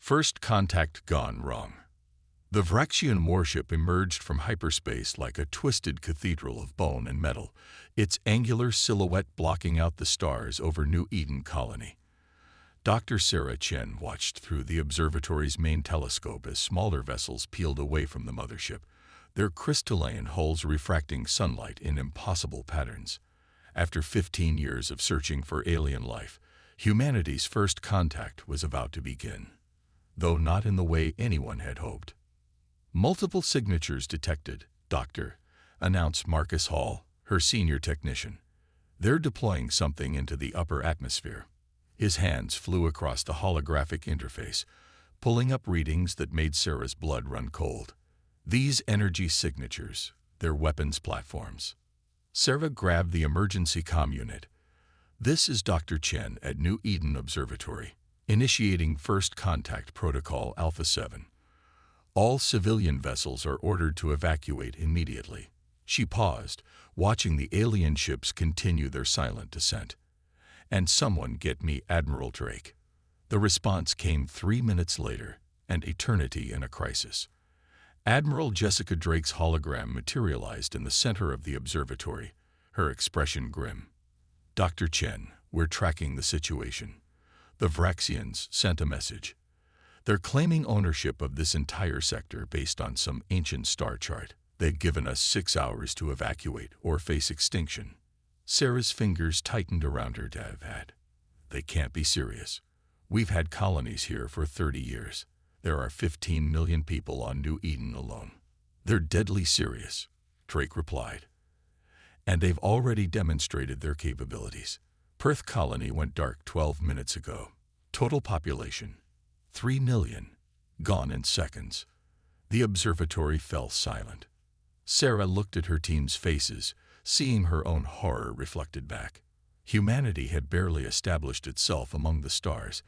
First contact gone wrong. The Vraxian warship emerged from hyperspace like a twisted cathedral of bone and metal, its angular silhouette blocking out the stars over New Eden Colony. Dr. Sarah Chen watched through the observatory's main telescope as smaller vessels peeled away from the mothership, their crystalline hulls refracting sunlight in impossible patterns. After 15 years of searching for alien life, humanity's first contact was about to begin, though not in the way anyone had hoped. Multiple signatures detected, Doctor, announced Marcus Hall, her senior technician. They're deploying something into the upper atmosphere. His hands flew across the holographic interface, pulling up readings that made Sarah's blood run cold. These energy signatures, they're weapons platforms. Sarah grabbed the emergency comm unit. This is Dr. Chen at New Eden Observatory, initiating First Contact Protocol Alpha 7. All civilian vessels are ordered to evacuate immediately. She paused, watching the alien ships continue their silent descent. And someone get me Admiral Drake. The response came 3 minutes later, an eternity in a crisis. Admiral Jessica Drake's hologram materialized in the center of the observatory, her expression grim. Dr. Chen, we're tracking the situation. The Vraxians sent a message. They're claiming ownership of this entire sector based on some ancient star chart. They've given us 6 hours to evacuate or face extinction. Sarah's fingers tightened around her dad. They can't be serious. We've had colonies here for 30 years. There are 15 million people on New Eden alone. They're deadly serious, Drake replied. And they've already demonstrated their capabilities. Perth Colony went dark 12 minutes ago. Total population, 3 million, gone in seconds. The observatory fell silent. Sarah looked at her team's faces, seeing her own horror reflected back. Humanity had barely established itself among the stars,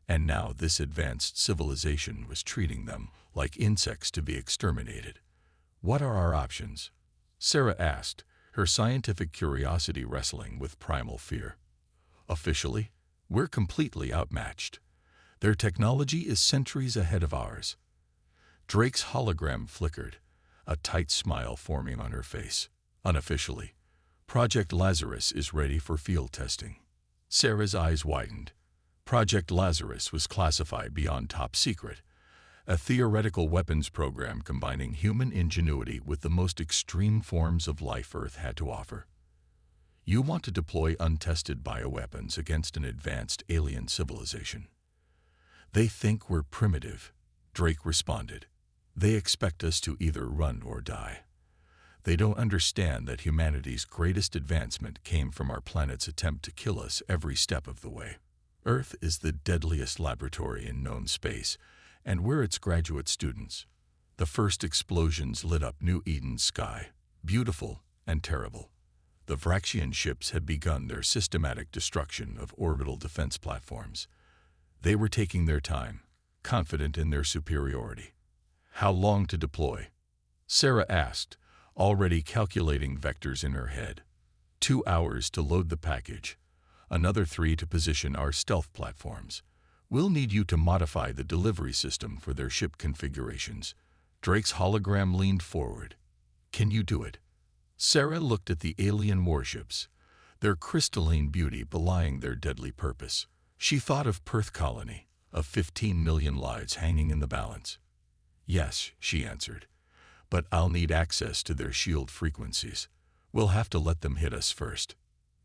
and now this advanced civilization was treating them like insects to be exterminated. What are our options? Sarah asked, her scientific curiosity wrestling with primal fear. Officially, we're completely outmatched. Their technology is centuries ahead of ours. Drake's hologram flickered, a tight smile forming on her face. Unofficially, Project Lazarus is ready for field testing. Sarah's eyes widened. Project Lazarus was classified beyond top secret, a theoretical weapons program combining human ingenuity with the most extreme forms of life Earth had to offer. You want to deploy untested bioweapons against an advanced alien civilization. They think we're primitive, Drake responded. They expect us to either run or die. They don't understand that humanity's greatest advancement came from our planet's attempt to kill us every step of the way. Earth is the deadliest laboratory in known space, and we're its graduate students. The first explosions lit up New Eden's sky, beautiful and terrible. The Vraxian ships had begun their systematic destruction of orbital defense platforms. They were taking their time, confident in their superiority. How long to deploy? Sarah asked, already calculating vectors in her head. 2 hours to load the package. Another 3 to position our stealth platforms. We'll need you to modify the delivery system for their ship configurations. Drake's hologram leaned forward. Can you do it? Sarah looked at the alien warships, their crystalline beauty belying their deadly purpose. She thought of Perth Colony, of 15 million lives hanging in the balance. Yes, she answered, but I'll need access to their shield frequencies. We'll have to let them hit us first.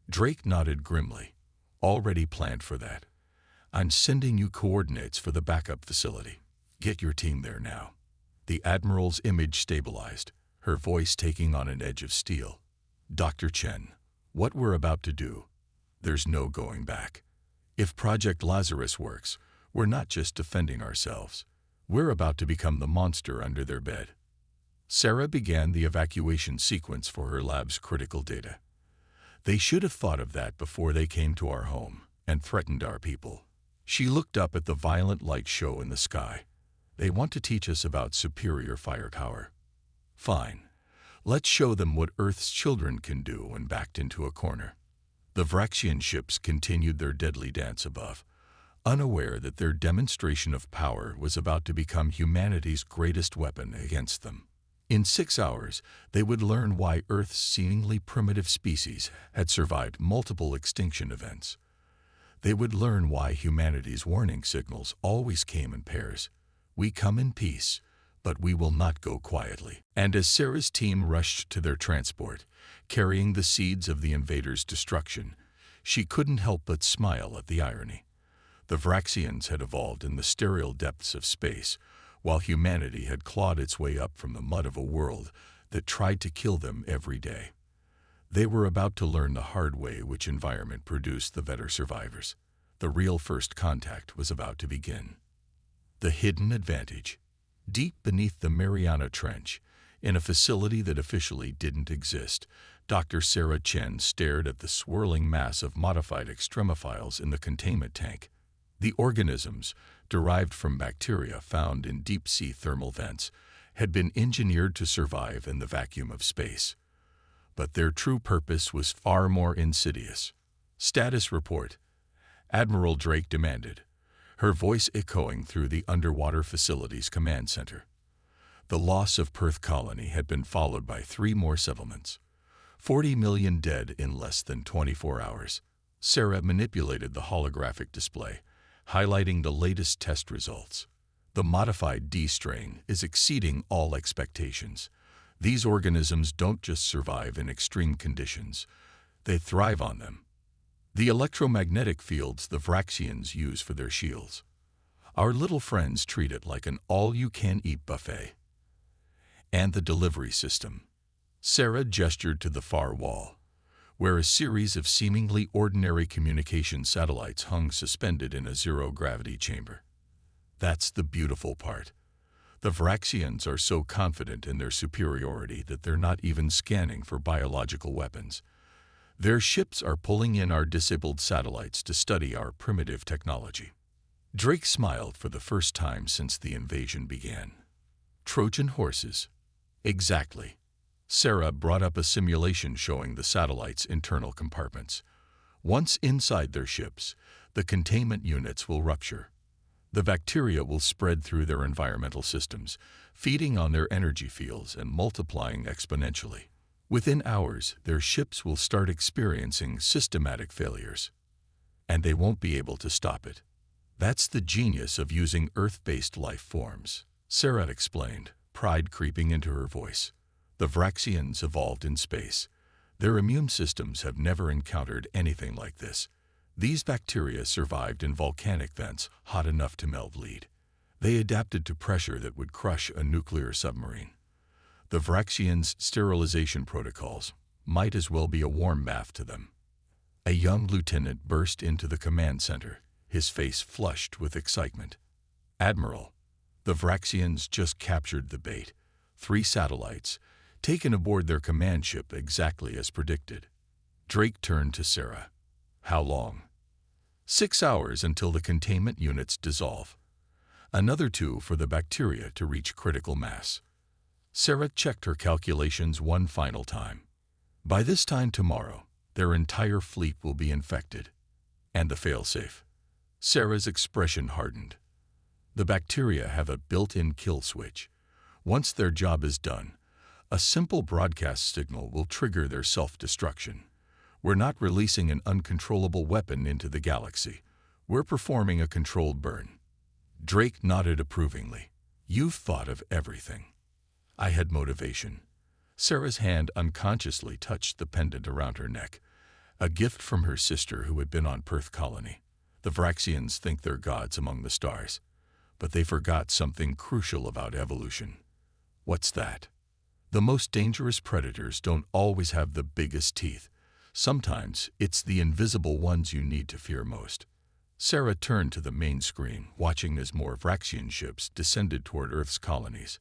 Drake nodded grimly. Already planned for that. I'm sending you coordinates for the backup facility. Get your team there now. The Admiral's image stabilized, her voice taking on an edge of steel. Dr. Chen, what we're about to do, there's no going back. If Project Lazarus works, we're not just defending ourselves. We're about to become the monster under their bed. Sarah began the evacuation sequence for her lab's critical data. They should have thought of that before they came to our home and threatened our people. She looked up at the violent light show in the sky. They want to teach us about superior firepower. Fine. Let's show them what Earth's children can do when backed into a corner. The Vraxian ships continued their deadly dance above, unaware that their demonstration of power was about to become humanity's greatest weapon against them. In 6 hours, they would learn why Earth's seemingly primitive species had survived multiple extinction events. They would learn why humanity's warning signals always came in pairs. We come in peace, but we will not go quietly. And as Sarah's team rushed to their transport, carrying the seeds of the invaders' destruction, she couldn't help but smile at the irony. The Vraxians had evolved in the sterile depths of space, while humanity had clawed its way up from the mud of a world that tried to kill them every day. They were about to learn the hard way which environment produced the better survivors. The real first contact was about to begin. The hidden advantage. Deep beneath the Mariana Trench, in a facility that officially didn't exist, Dr. Sarah Chen stared at the swirling mass of modified extremophiles in the containment tank. The organisms, derived from bacteria found in deep-sea thermal vents, had been engineered to survive in the vacuum of space. But their true purpose was far more insidious. "Status report," Admiral Drake demanded, her voice echoing through the underwater facility's command center. The loss of Perth Colony had been followed by 3 more settlements. 40 million dead in less than 24 hours. Sarah manipulated the holographic display, highlighting the latest test results. The modified D strain is exceeding all expectations. These organisms don't just survive in extreme conditions, they thrive on them. The electromagnetic fields the Vraxians use for their shields. Our little friends treat it like an all-you-can-eat buffet. And the delivery system. Sarah gestured to the far wall, where a series of seemingly ordinary communication satellites hung suspended in a zero-gravity chamber. That's the beautiful part. The Vraxians are so confident in their superiority that they're not even scanning for biological weapons. Their ships are pulling in our disabled satellites to study our primitive technology. Drake smiled for the first time since the invasion began. Trojan horses. Exactly. Sarah brought up a simulation showing the satellites' internal compartments. Once inside their ships, the containment units will rupture. The bacteria will spread through their environmental systems, feeding on their energy fields and multiplying exponentially. Within hours, their ships will start experiencing systematic failures. And they won't be able to stop it. That's the genius of using Earth-based life forms, Sarah explained, pride creeping into her voice. The Vraxians evolved in space. Their immune systems have never encountered anything like this. These bacteria survived in volcanic vents hot enough to melt lead. They adapted to pressure that would crush a nuclear submarine. The Vraxians' sterilization protocols might as well be a warm bath to them. A young lieutenant burst into the command center, his face flushed with excitement. "Admiral, the Vraxians just captured the bait. 3 satellites, taken aboard their command ship exactly as predicted." Drake turned to Sarah. "How long?" 6 hours until the containment units dissolve. Another 2 for the bacteria to reach critical mass. Sarah checked her calculations one final time. By this time tomorrow, their entire fleet will be infected. And the failsafe. Sarah's expression hardened. The bacteria have a built-in kill switch. Once their job is done, a simple broadcast signal will trigger their self-destruction. We're not releasing an uncontrollable weapon into the galaxy. We're performing a controlled burn. Drake nodded approvingly. "You've thought of everything." "I had motivation." Sarah's hand unconsciously touched the pendant around her neck, a gift from her sister who had been on Perth Colony. The Vraxians think they're gods among the stars, but they forgot something crucial about evolution. What's that? The most dangerous predators don't always have the biggest teeth. Sometimes it's the invisible ones you need to fear most. Sarah turned to the main screen, watching as more Vraxian ships descended toward Earth's colonies.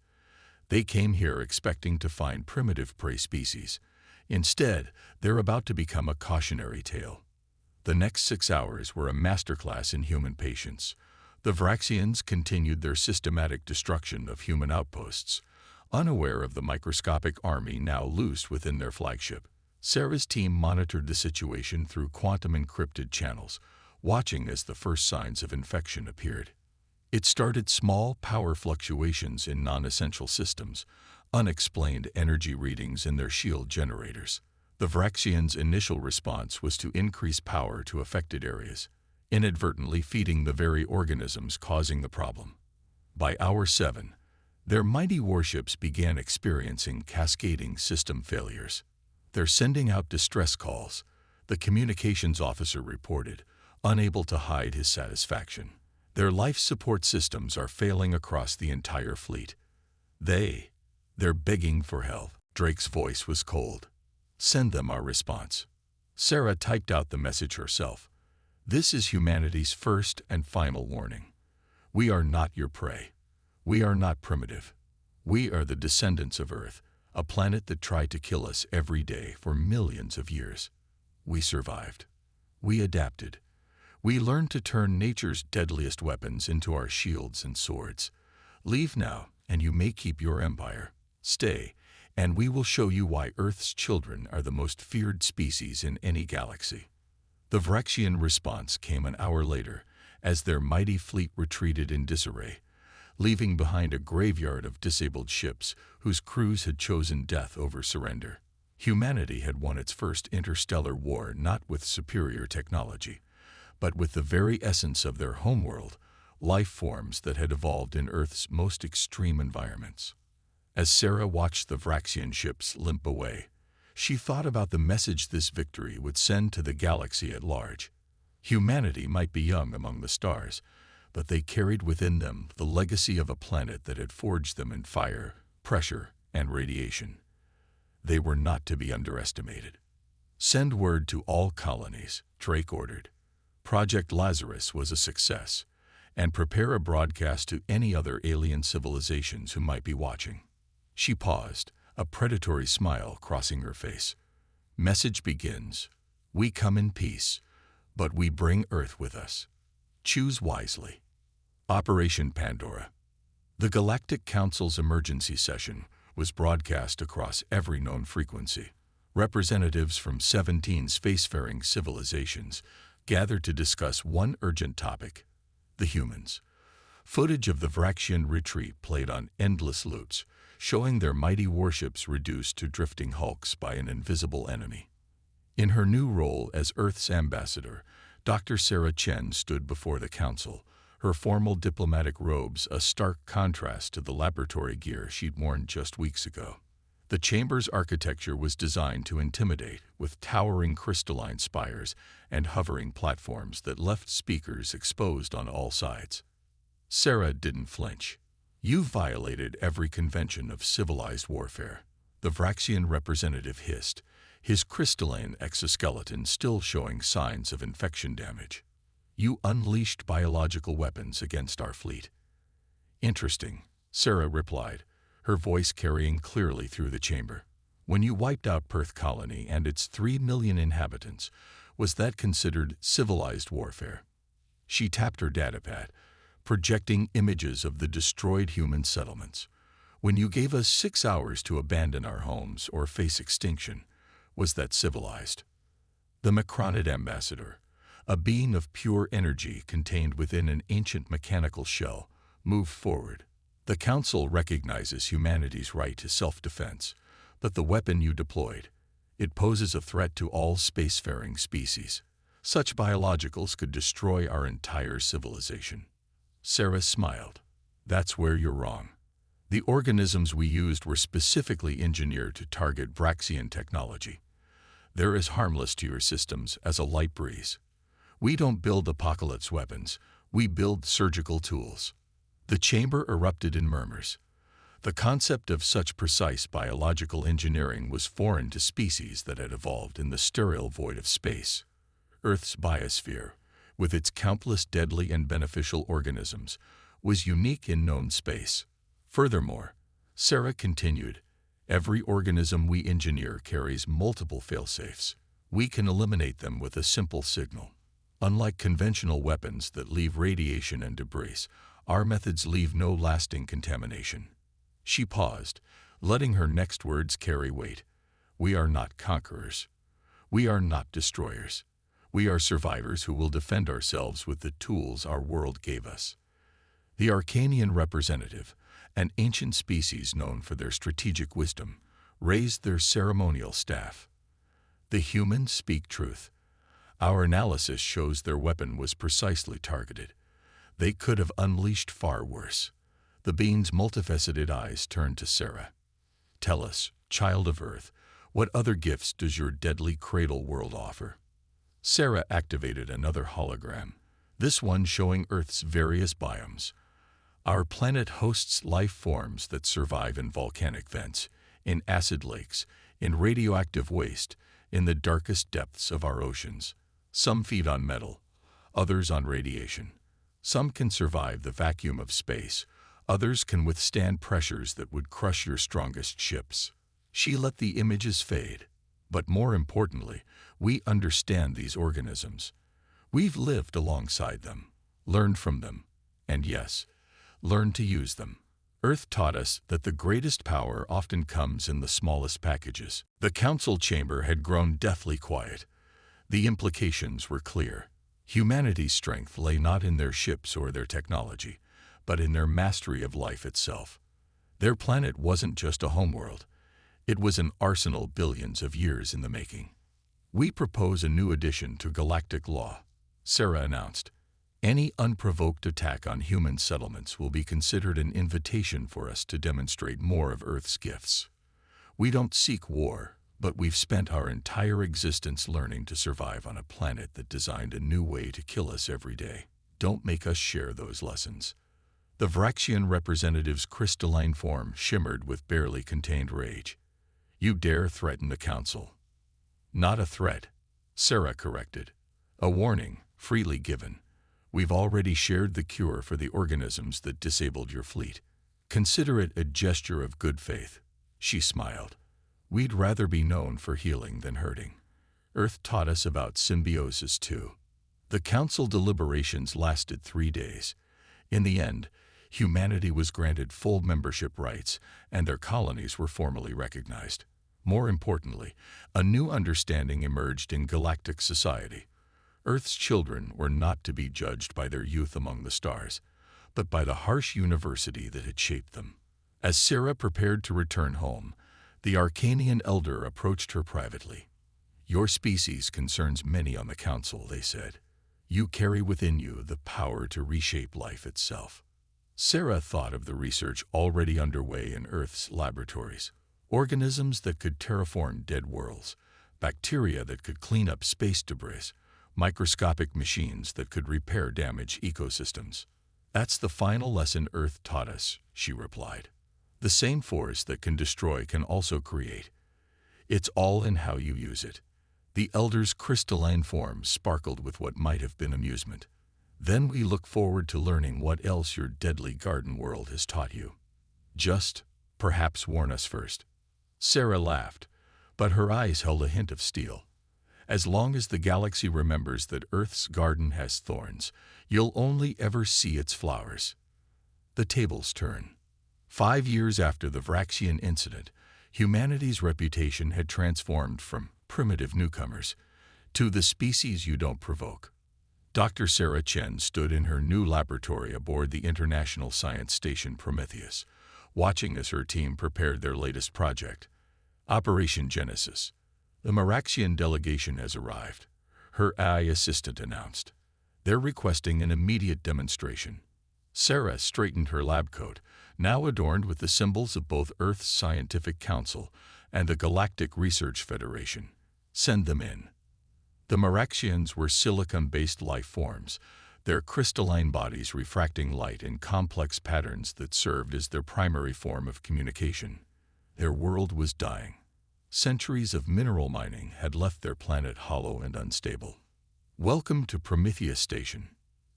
They came here expecting to find primitive prey species. Instead, they're about to become a cautionary tale. The next 6 hours were a masterclass in human patience. The Vraxians continued their systematic destruction of human outposts, unaware of the microscopic army now loose within their flagship. Sarah's team monitored the situation through quantum-encrypted channels, watching as the first signs of infection appeared. It started small power fluctuations in non-essential systems, unexplained energy readings in their shield generators. The Vraxians' initial response was to increase power to affected areas, inadvertently feeding the very organisms causing the problem. By hour 7, their mighty warships began experiencing cascading system failures. They're sending out distress calls, the communications officer reported, unable to hide his satisfaction. Their life support systems are failing across the entire fleet. They're begging for help. Drake's voice was cold. Send them our response. Sarah typed out the message herself. This is humanity's first and final warning. We are not your prey. We are not primitive. We are the descendants of Earth, a planet that tried to kill us every day for millions of years. We survived. We adapted. We learned to turn nature's deadliest weapons into our shields and swords. Leave now, and you may keep your empire. Stay, and we will show you why Earth's children are the most feared species in any galaxy. The Vraxian response came an hour later, as their mighty fleet retreated in disarray, leaving behind a graveyard of disabled ships whose crews had chosen death over surrender. Humanity had won its first interstellar war not with superior technology, but with the very essence of their homeworld, life forms that had evolved in Earth's most extreme environments. As Sarah watched the Vraxian ships limp away, she thought about the message this victory would send to the galaxy at large. Humanity might be young among the stars, but they carried within them the legacy of a planet that had forged them in fire, pressure, and radiation. They were not to be underestimated. Send word to all colonies, Drake ordered. Project Lazarus was a success, and prepare a broadcast to any other alien civilizations who might be watching. She paused, a predatory smile crossing her face. Message begins. We come in peace, but we bring Earth with us. Choose wisely. Operation Pandora. The Galactic Council's emergency session was broadcast across every known frequency. Representatives from 17 spacefaring civilizations gathered to discuss one urgent topic: the humans. Footage of the Vraxian retreat played on endless loops, showing their mighty warships reduced to drifting hulks by an invisible enemy. In her new role as Earth's ambassador, Dr. Sarah Chen stood before the council, her formal diplomatic robes a stark contrast to the laboratory gear she'd worn just weeks ago. The chamber's architecture was designed to intimidate, with towering crystalline spires and hovering platforms that left speakers exposed on all sides. Sarah didn't flinch. You've violated every convention of civilized warfare, the Vraxian representative hissed, his crystalline exoskeleton still showing signs of infection damage. You unleashed biological weapons against our fleet. Interesting, Sarah replied, her voice carrying clearly through the chamber. When you wiped out Perth Colony and its 3 million inhabitants, was that considered civilized warfare? She tapped her datapad, projecting images of the destroyed human settlements. When you gave us 6 hours to abandon our homes or face extinction, was that civilized? The Macronid ambassador, a being of pure energy contained within an ancient mechanical shell, moved forward. The Council recognizes humanity's right to self-defense, but the weapon you deployed, it poses a threat to all spacefaring species. Such biologicals could destroy our entire civilization. Sarah smiled. That's where you're wrong. The organisms we used were specifically engineered to target Vraxian technology. They're as harmless to your systems as a light breeze. We don't build apocalypse weapons, we build surgical tools. The chamber erupted in murmurs. The concept of such precise biological engineering was foreign to species that had evolved in the sterile void of space. Earth's biosphere, with its countless deadly and beneficial organisms, was unique in known space. Furthermore, Sarah continued, every organism we engineer carries multiple failsafes. We can eliminate them with a simple signal. Unlike conventional weapons that leave radiation and debris, our methods leave no lasting contamination. She paused, letting her next words carry weight. We are not conquerors. We are not destroyers. We are survivors who will defend ourselves with the tools our world gave us. The Arcanian representative, an ancient species known for their strategic wisdom, raised their ceremonial staff. The humans speak truth. Our analysis shows their weapon was precisely targeted. They could have unleashed far worse. The being's multifaceted eyes turned to Sarah. Tell us, child of Earth, what other gifts does your deadly cradle world offer? Sarah activated another hologram, this one showing Earth's various biomes. Our planet hosts life forms that survive in volcanic vents, in acid lakes, in radioactive waste, in the darkest depths of our oceans. Some feed on metal, others on radiation. Some can survive the vacuum of space, others can withstand pressures that would crush your strongest ships. She let the images fade, but more importantly, we understand these organisms. We've lived alongside them, learned from them, and yes, learned to use them. Earth taught us that the greatest power often comes in the smallest packages. The council chamber had grown deathly quiet. The implications were clear. Humanity's strength lay not in their ships or their technology, but in their mastery of life itself. Their planet wasn't just a homeworld. It was an arsenal billions of years in the making. We propose a new addition to galactic law, Sarah announced. Any unprovoked attack on human settlements will be considered an invitation for us to demonstrate more of Earth's gifts. We don't seek war, but we've spent our entire existence learning to survive on a planet that designed a new way to kill us every day. Don't make us share those lessons. The Vraxian representative's crystalline form shimmered with barely contained rage. You dare threaten the council? Not a threat, Sarah corrected. A warning, freely given. We've already shared the cure for the organisms that disabled your fleet. Consider it a gesture of good faith. She smiled. We'd rather be known for healing than hurting. Earth taught us about symbiosis too. The council deliberations lasted 3 days. In the end, humanity was granted full membership rights, and their colonies were formally recognized. More importantly, a new understanding emerged in galactic society. Earth's children were not to be judged by their youth among the stars, but by the harsh university that had shaped them. As Sarah prepared to return home, the Arcanian elder approached her privately. Your species concerns many on the council, they said. You carry within you the power to reshape life itself. Sarah thought of the research already underway in Earth's laboratories. Organisms that could terraform dead worlds, bacteria that could clean up space debris, microscopic machines that could repair damaged ecosystems. That's the final lesson Earth taught us, she replied. The same force that can destroy can also create. It's all in how you use it. The elder's crystalline form sparkled with what might have been amusement. Then we look forward to learning what else your deadly garden world has taught you. Just, perhaps, warn us first. Sarah laughed, but her eyes held a hint of steel. As long as the galaxy remembers that Earth's garden has thorns, you'll only ever see its flowers. The tables turn. 5 years after the Vraxian incident, humanity's reputation had transformed from primitive newcomers to the species you don't provoke. Dr. Sarah Chen stood in her new laboratory aboard the International Science Station Prometheus, watching as her team prepared their latest project, Operation Genesis. The Maraxian delegation has arrived, her AI assistant announced. They're requesting an immediate demonstration. Sarah straightened her lab coat, now adorned with the symbols of both Earth's Scientific Council and the Galactic Research Federation. Send them in. The Maraxians were silicon-based life forms, their crystalline bodies refracting light in complex patterns that served as their primary form of communication. Their world was dying. Centuries of mineral mining had left their planet hollow and unstable. Welcome to Prometheus Station,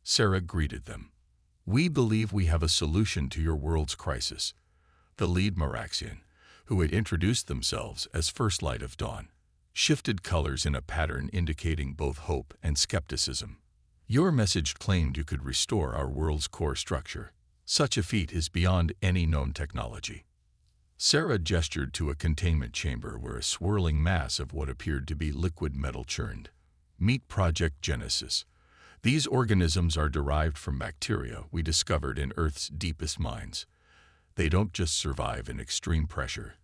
Sarah greeted them. We believe we have a solution to your world's crisis. The lead Maraxian, who had introduced themselves as First Light of Dawn, shifted colors in a pattern indicating both hope and skepticism. Your message claimed you could restore our world's core structure. Such a feat is beyond any known technology. Sarah gestured to a containment chamber where a swirling mass of what appeared to be liquid metal churned. Meet Project Genesis. These organisms are derived from bacteria we discovered in Earth's deepest mines. They don't just survive in extreme pressure.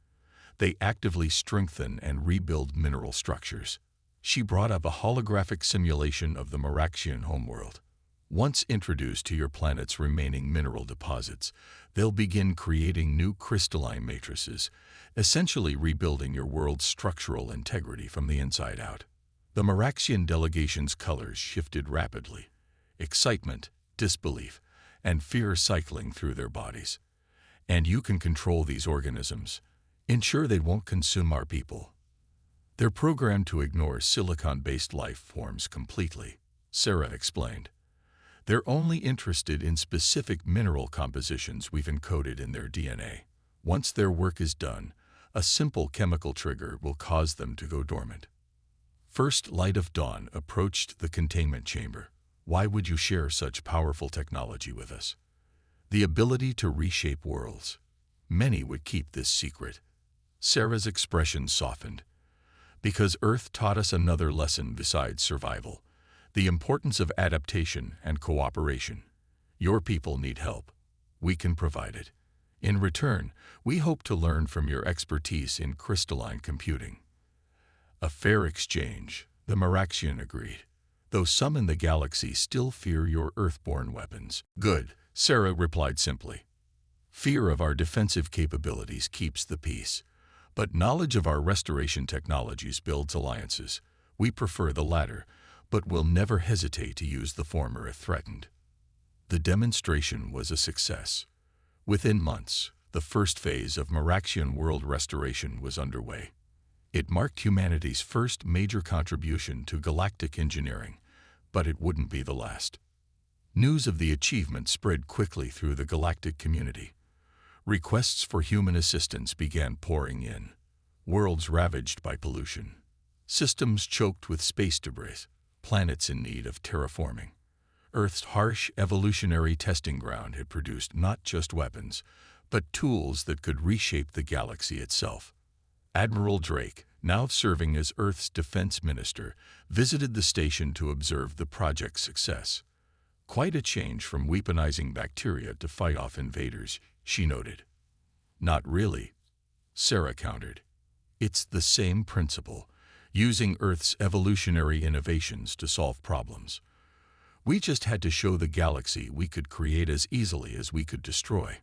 They actively strengthen and rebuild mineral structures. She brought up a holographic simulation of the Maraxian homeworld. Once introduced to your planet's remaining mineral deposits, they'll begin creating new crystalline matrices, essentially rebuilding your world's structural integrity from the inside out. The Maraxian delegation's colors shifted rapidly, excitement, disbelief, and fear cycling through their bodies. And you can control these organisms. Ensure they won't consume our people. They're programmed to ignore silicon-based life forms completely, Sarah explained. They're only interested in specific mineral compositions we've encoded in their DNA. Once their work is done, a simple chemical trigger will cause them to go dormant. First light of dawn approached the containment chamber. Why would you share such powerful technology with us? The ability to reshape worlds. Many would keep this secret. Sarah's expression softened. Because Earth taught us another lesson besides survival. The importance of adaptation and cooperation. Your people need help. We can provide it. In return, we hope to learn from your expertise in crystalline computing. A fair exchange, the Maraxian agreed, though some in the galaxy still fear your Earthborn weapons. Good, Sarah replied simply. Fear of our defensive capabilities keeps the peace, but knowledge of our restoration technologies builds alliances. We prefer the latter, but will never hesitate to use the former if threatened. The demonstration was a success. Within months, the first phase of Maraxian world restoration was underway. It marked humanity's first major contribution to galactic engineering, but it wouldn't be the last. News of the achievement spread quickly through the galactic community. Requests for human assistance began pouring in. Worlds ravaged by pollution. Systems choked with space debris. Planets in need of terraforming. Earth's harsh evolutionary testing ground had produced not just weapons, but tools that could reshape the galaxy itself. Admiral Drake, now serving as Earth's defense minister, visited the station to observe the project's success. Quite a change from weaponizing bacteria to fight off invaders, she noted. Not really, Sarah countered. It's the same principle, using Earth's evolutionary innovations to solve problems. We just had to show the galaxy we could create as easily as we could destroy.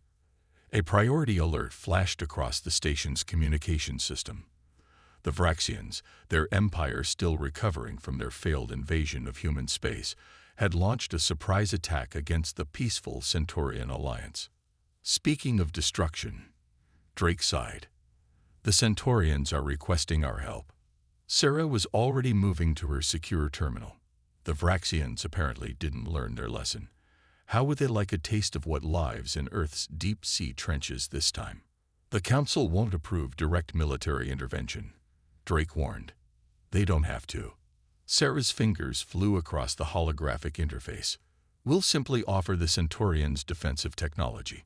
A priority alert flashed across the station's communication system. The Vraxians, their empire still recovering from their failed invasion of human space, had launched a surprise attack against the peaceful Centaurian alliance. Speaking of destruction, Drake sighed. The Centaurians are requesting our help. Sarah was already moving to her secure terminal. The Vraxians apparently didn't learn their lesson. How would they like a taste of what lives in Earth's deep-sea trenches this time? The Council won't approve direct military intervention, Drake warned. They don't have to. Sarah's fingers flew across the holographic interface. We'll simply offer the Centaurians defensive technology.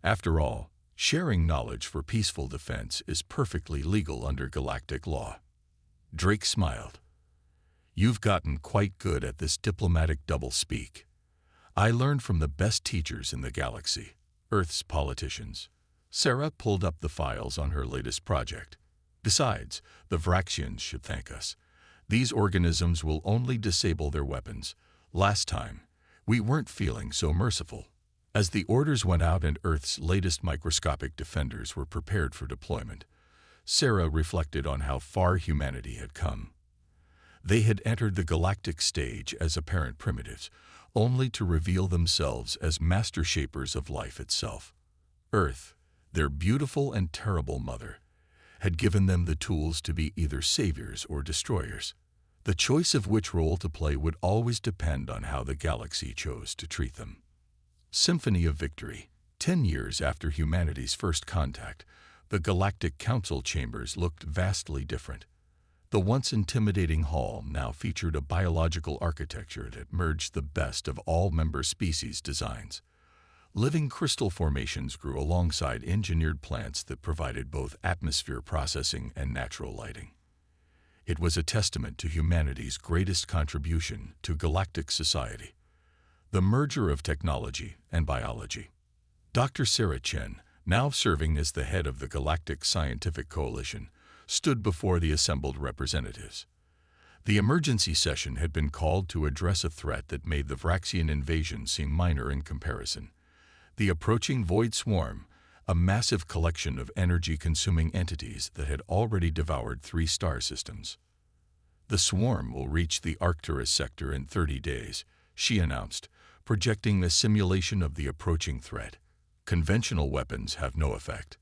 After all, sharing knowledge for peaceful defense is perfectly legal under galactic law. Drake smiled. You've gotten quite good at this diplomatic doublespeak. I learned from the best teachers in the galaxy, Earth's politicians. Sarah pulled up the files on her latest project. Besides, the Vraxians should thank us. These organisms will only disable their weapons. Last time, we weren't feeling so merciful. As the orders went out and Earth's latest microscopic defenders were prepared for deployment, Sarah reflected on how far humanity had come. They had entered the galactic stage as apparent primitives, only to reveal themselves as master shapers of life itself. Earth, their beautiful and terrible mother, had given them the tools to be either saviors or destroyers. The choice of which role to play would always depend on how the galaxy chose to treat them. Symphony of Victory. 10 years after humanity's first contact, the Galactic Council chambers looked vastly different. The once intimidating hall now featured a biological architecture that merged the best of all member species' designs. Living crystal formations grew alongside engineered plants that provided both atmosphere processing and natural lighting. It was a testament to humanity's greatest contribution to galactic society, the merger of technology and biology. Dr. Sarah Chen, now serving as the head of the Galactic Scientific Coalition, stood before the assembled representatives. The emergency session had been called to address a threat that made the Vraxian invasion seem minor in comparison. The approaching void swarm, a massive collection of energy-consuming entities that had already devoured 3 star systems. The swarm will reach the Arcturus sector in 30 days, she announced, projecting a simulation of the approaching threat. Conventional weapons have no effect.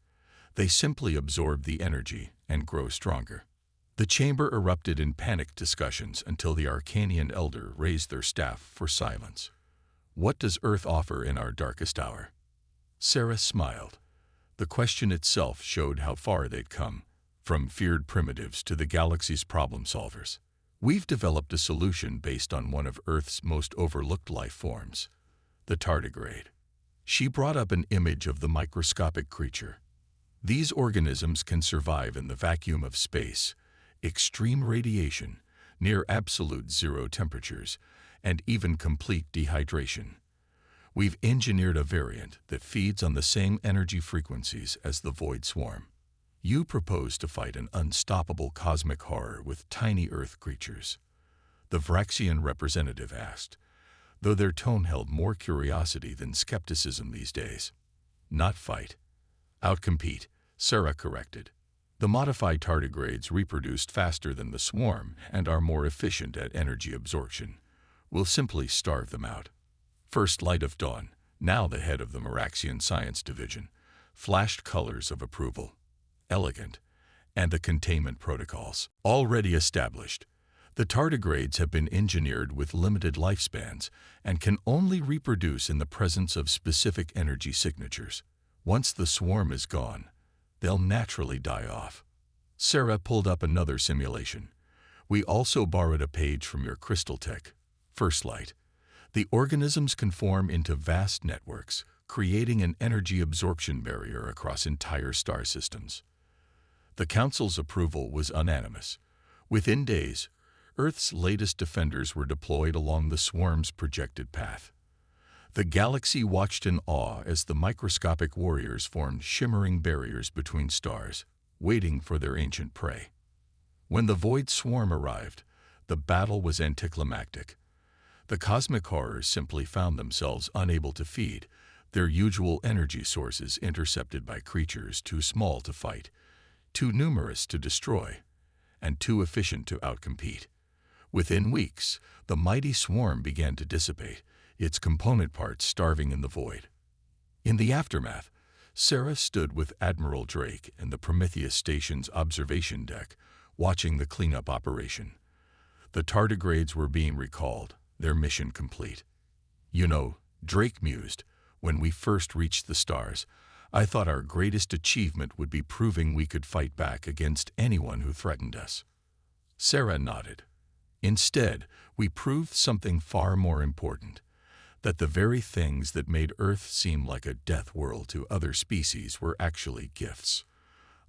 They simply absorb the energy and grow stronger. The chamber erupted in panicked discussions until the Arcanian elder raised their staff for silence. What does Earth offer in our darkest hour? Sarah smiled. The question itself showed how far they'd come, from feared primitives to the galaxy's problem solvers. We've developed a solution based on one of Earth's most overlooked life forms, the tardigrade. She brought up an image of the microscopic creature. These organisms can survive in the vacuum of space, extreme radiation, near absolute zero temperatures, and even complete dehydration. We've engineered a variant that feeds on the same energy frequencies as the void swarm. You propose to fight an unstoppable cosmic horror with tiny Earth creatures, the Vraxian representative asked, though their tone held more curiosity than skepticism these days. Not fight. Outcompete, Sarah corrected. The modified tardigrades reproduced faster than the swarm and are more efficient at energy absorption. We'll simply starve them out. First Light of Dawn, now the head of the Meraxian Science Division, flashed colors of approval. Elegant, and the containment protocols already established. The tardigrades have been engineered with limited lifespans and can only reproduce in the presence of specific energy signatures. Once the swarm is gone, they'll naturally die off. Sarah pulled up another simulation. We also borrowed a page from your crystal tech, First Light. The organisms can form into vast networks, creating an energy absorption barrier across entire star systems. The Council's approval was unanimous. Within days, Earth's latest defenders were deployed along the swarm's projected path. The galaxy watched in awe as the microscopic warriors formed shimmering barriers between stars, waiting for their ancient prey. When the void swarm arrived, the battle was anticlimactic. The cosmic horrors simply found themselves unable to feed, their usual energy sources intercepted by creatures too small to fight, too numerous to destroy, and too efficient to outcompete. Within weeks, the mighty swarm began to dissipate, its component parts starving in the void. In the aftermath, Sarah stood with Admiral Drake and the Prometheus Station's observation deck, watching the cleanup operation. The tardigrades were being recalled, their mission complete. You know, Drake mused, when we first reached the stars, I thought our greatest achievement would be proving we could fight back against anyone who threatened us. Sarah nodded. Instead, we proved something far more important, that the very things that made Earth seem like a death world to other species were actually gifts.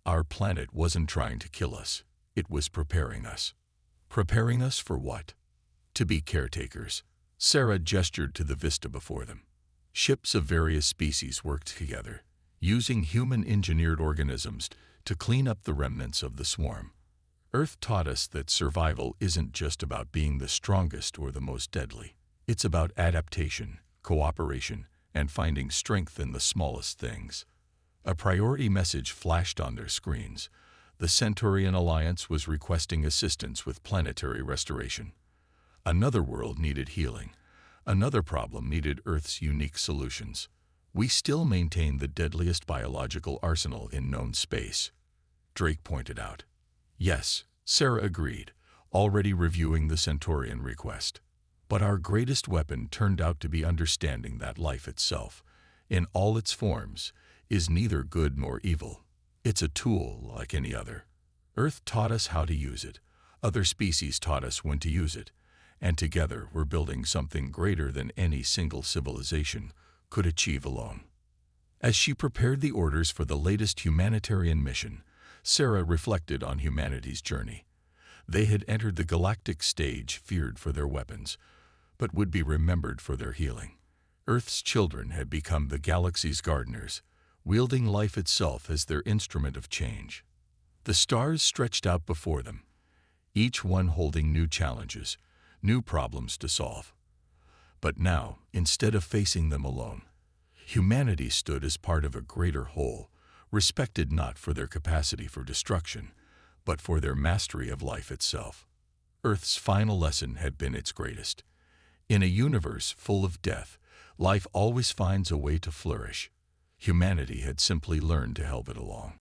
Our planet wasn't trying to kill us, it was preparing us. Preparing us for what? To be caretakers. Sarah gestured to the vista before them. Ships of various species worked together, using human-engineered organisms to clean up the remnants of the swarm. Earth taught us that survival isn't just about being the strongest or the most deadly. It's about adaptation, cooperation, and finding strength in the smallest things. A priority message flashed on their screens. The Centaurian Alliance was requesting assistance with planetary restoration. Another world needed healing. Another problem needed Earth's unique solutions. We still maintain the deadliest biological arsenal in known space, Drake pointed out. Yes, Sarah agreed, already reviewing the Centaurian request. But our greatest weapon turned out to be understanding that life itself, in all its forms, is neither good nor evil. It's a tool like any other. Earth taught us how to use it. Other species taught us when to use it. And together we're building something greater than any single civilization could achieve alone. As she prepared the orders for the latest humanitarian mission, Sarah reflected on humanity's journey. They had entered the galactic stage feared for their weapons, but would be remembered for their healing. Earth's children had become the galaxy's gardeners, wielding life itself as their instrument of change. The stars stretched out before them, each one holding new challenges, new problems to solve. But now, instead of facing them alone, humanity stood as part of a greater whole, respected not for their capacity for destruction, but for their mastery of life itself. Earth's final lesson had been its greatest. In a universe full of death, life always finds a way to flourish. Humanity had simply learned to help it along.